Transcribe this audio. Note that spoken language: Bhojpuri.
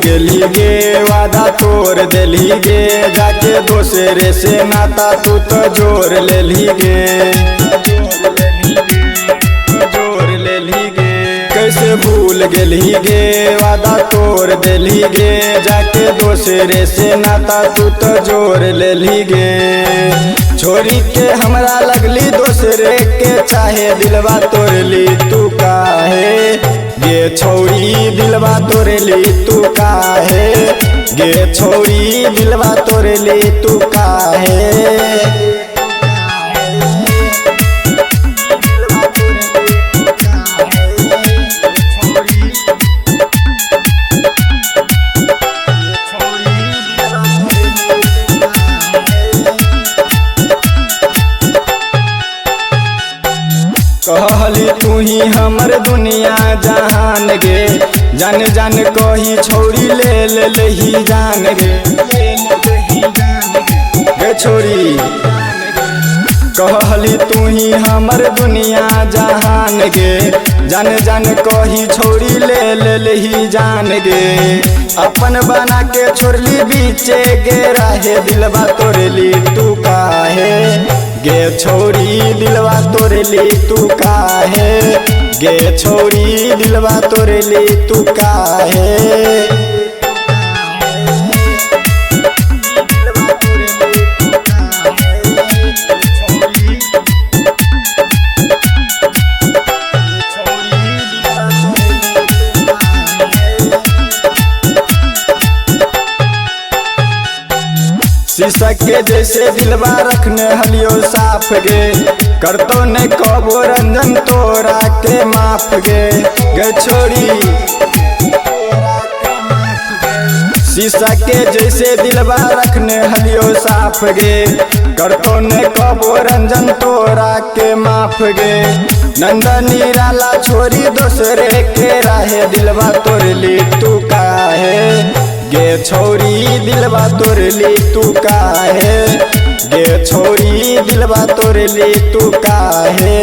गेली गे वादा तोड़ देली गे जाके दोसरे से नाता तू तो जोड़ लेली गे कैसे भूल गेली गे वादा तोड़ देली गे जाके दोसरे से नाता तू तो जोड़ लेली गे छोरी के हमरा लगली दोसरे के चाहे दिलवा तोड़ली तू काहे गे छोरी दिलवा तोड़ली तू काहे गे छोरी दिलवा तोड़ली तू काहे कहली तू ही हमर दुनिया जहान गे जान जान कही छोड़ी ले लही जान गे छोड़ी कहली तू ही हमर दुनिया जहान गे जान जान कही छोड़ी ले लही जान गे अपन बना के छोड़ली बीचे गे राहे दिलवा तोड़ली तू काहे गे छोरी दिलवा तोड़ली तू काहे गे छोरी दिलवा तोड़ली तू काहे शीशा के जैसे दिलवा रखने हलियो साफ गे करतो ने कबो रंजन तोरा के माफ गे छोरी शीशा के जैसे दिलवा रखने हलियो साफ गे करतो ने कबो रंजन तोरा के माफ गे नंदनी राला छोरी दोसरे के राहे दिलवा तोड़ली तू काहे गे छोरी दिलवा तोड़ली तू काहे गे छोरी दिलवा तोड़ली तू काहे।